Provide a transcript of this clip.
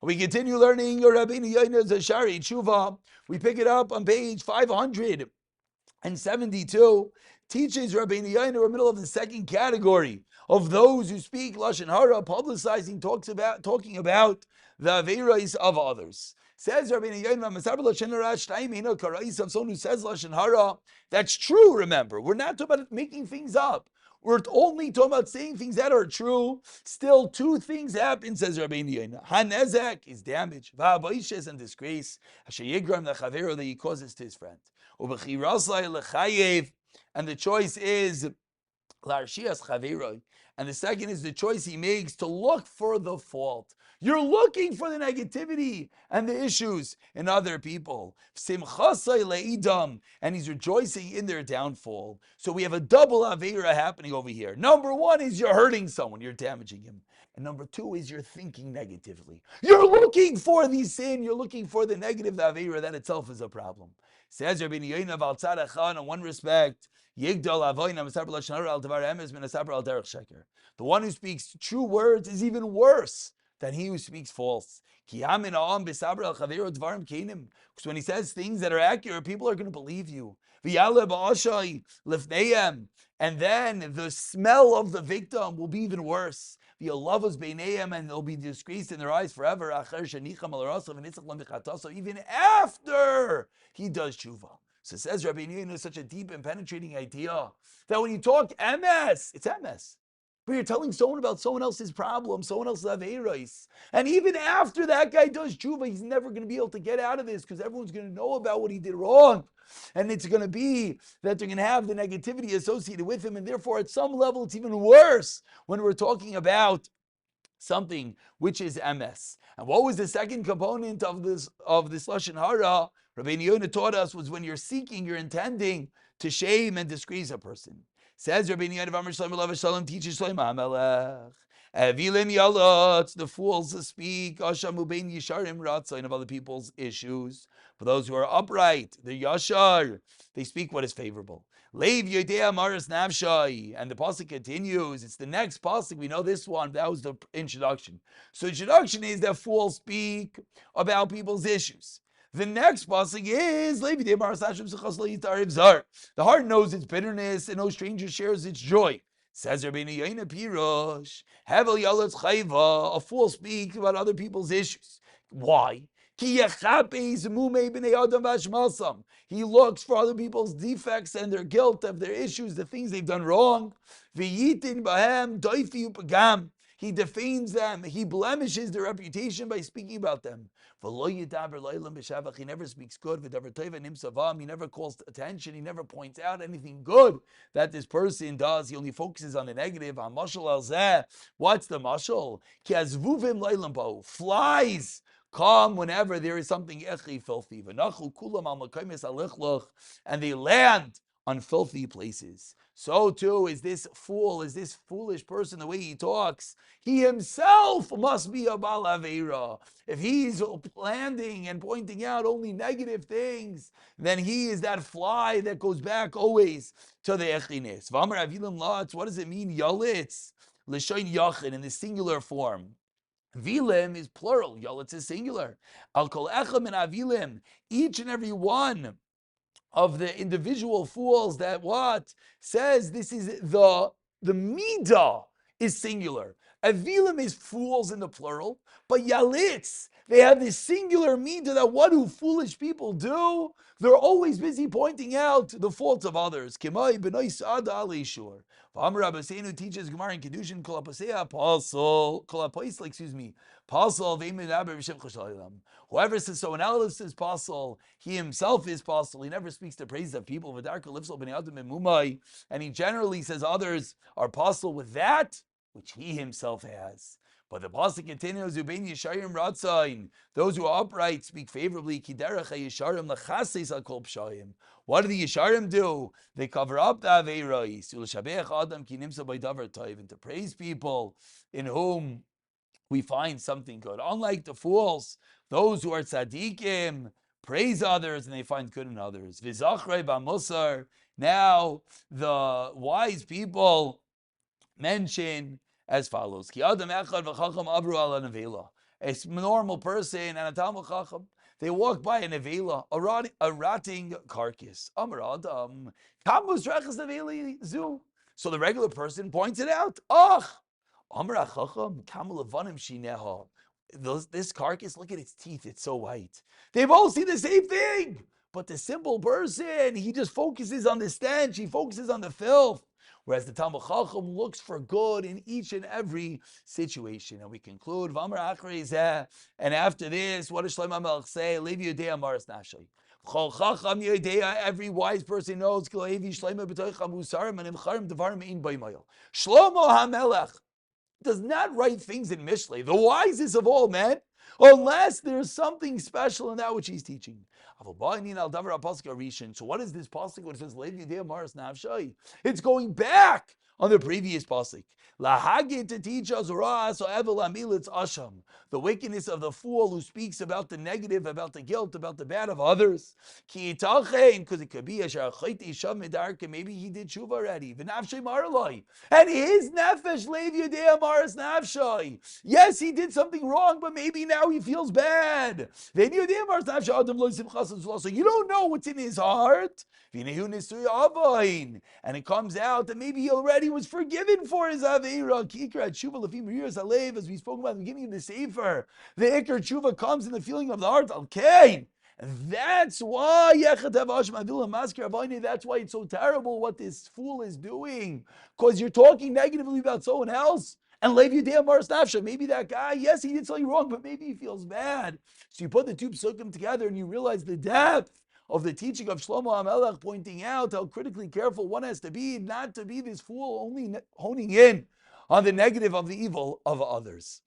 We continue learning Rabeinu Yona's Sharei Teshuva. We pick it up on page 572. Teaches Rabeinu Yona, we're middle of the second category of those who speak lashon hara, publicizing, talking about the aveiros of others. Says Rabeinu Yona, "Masaber lashon hara shtayim eino karais," of someone who says lashon hara. That's true. Remember, we're not talking about making things up. We're only talking about saying things that are true. Still, two things happen, says Rabeinu Yona. Hanezek is damage. Va'aboishes and disgrace. Asher yigram lechaveru, that he causes to his friend. Ubechirasai lechayev, and the choice is larshias chaveroi. And the second is the choice he makes to look for the fault. You're looking for the negativity and the issues in other people. Simchasai leidam, and he's rejoicing in their downfall. So we have a double aveira happening over here. Number one is you're hurting someone, you're damaging him. And number two is you're thinking negatively. You're looking for the sin, you're looking for the negative, the aveira, that itself is a problem. Says Rabeinu Yona val tzad echad, in one respect, Yigdal avoyna mesaber lashon hara al davar emes min mesaber al derech sheker. The one who speaks true words is even worse than he who speaks false. Because when he says things that are accurate, people are going to believe you. And then the smell of the victim will be even worse. And they'll be disgraced in their eyes forever. Even after he does tshuva. So says Rabeinu Yona, such a deep and penetrating idea that when you talk MS, it's MS. But you're telling someone about someone else's problem, someone else's aveiros. And even after that guy does tshuva, he's never going to be able to get out of this because everyone's going to know about what he did wrong. And it's going to be that they're going to have the negativity associated with him. And therefore, at some level, it's even worse when we're talking about something which is MS. And what was the second component of this lashon hara? Rabeinu Yona taught us was when you're seeking, you're intending to shame and disgrace a person. Says Rabeinu Yona, Amar Shalom Alav Shalom, teaches Shalom HaMelech. Evilim yalot, the fools speak, Ashamu bein yisharim ratzain, of other people's issues. For those who are upright, they're yashar, they speak what is favorable. Leiv yodea maras navshai, and the pasuk continues. It's the next pasuk. We know this one. That was the introduction. So the introduction is that fools speak about people's issues. The next pasuk is the heart knows its bitterness, and no stranger shares its joy. Says Rabeinu Yona Pirosh, Hevel Yalotz Chayva, a fool speaks about other people's issues. Why? He looks for other people's defects and their guilt of their issues, the things they've done wrong. He defames them. He blemishes their reputation by speaking about them. He never speaks good. He never calls attention. He never points out anything good that this person does. He only focuses on the negative. What's the mashal? Flies come whenever there is something filthy. And they land on filthy places. So too is this fool, is this foolish person, the way he talks. He himself must be a Baal Aveira. If he's landing and pointing out only negative things, then he is that fly that goes back always to the Echines. What does it mean? Yalitz, L'shoin Yachin, in the singular form. Vilim is plural. Yalitz is singular. Al kol echem and avilim, each and every one of the individual fools that what says this is the midah is singular. Avilim is fools in the plural, but yalitz, they have this singular midah that what do foolish people do? They're always busy pointing out the faults of others. Kimai b'noi sada alishur. V'amar Rabbeinu teaches Gemara in Kedushin kolapasei apostle, Pasul v'imid v'shem choshalim. Whoever says someone else is pasul, he himself is pasul. He never speaks the praise of people. And he generally says others are pasul with that which he himself has. But the pasuk continues, "Ubein yisharim ratzain." Those who are upright speak favorably. Kiderech yisharim lachaseis al kol pshayim. What do the yisharim do? They cover up the aveiros. U'l'shabeach adam ki nimsa b'davar tov, and to praise people in whom we find something good. Unlike the fools, those who are tzaddikim praise others and they find good in others. V'zachrei b'musar. Now the wise people mention as follows: Ki adam echad v'chacham avru ala nevela. a normal person and a Talmud Chacham. They walk by a nevela, a rotting carcass. Amar Adam, Kamus Rechas Neveli Zu. So the regular person points it out. Ach, Amar Chacham, Kamal Levanim Shineha. This carcass, look at its teeth, it's so white. They both see the same thing. But the simple person, he just focuses on the stench, he focuses on the filth. Whereas the Talmud Chacham looks for good in each and every situation. And we conclude, V'amar achrei zeh, and after this, what does Shlomo HaMelech say? Lev yodea maras nafshay. Chol chacham yodea, every wise person knows, Shlomo HaMelech does not write things in Mishlei, the wisest of all men, unless there's something special in that which he's teaching. So what is this pasuk when it says Lev Yudei Maras Nafshay? It's going back on the previous pasuk. Lahagid, to teach us asham, the wickedness of the fool who speaks about the negative, about the guilt, about the bad of others. Because it could be maybe he did tshuva already. And his nefesh Lev Yudei Maras Nafshay. Yes, he did something wrong, but maybe now he feels bad. So you don't know what's in his heart. And it comes out that maybe he already was forgiven for his Aveira. As we spoke about at the beginning of the Sefer, the Iker Tshuva comes in the feeling of the heart. Okay. That's why that's why it's so terrible what this fool is doing. Because you're talking negatively about someone else. And Lev Yudei Maras Nafshay, maybe that guy, yes, he did something wrong, but maybe he feels bad. So you put the two psukim together and you realize the depth of the teaching of Shlomo HaMelech, pointing out how critically careful one has to be not to be this fool only honing in on the negative of the evil of others.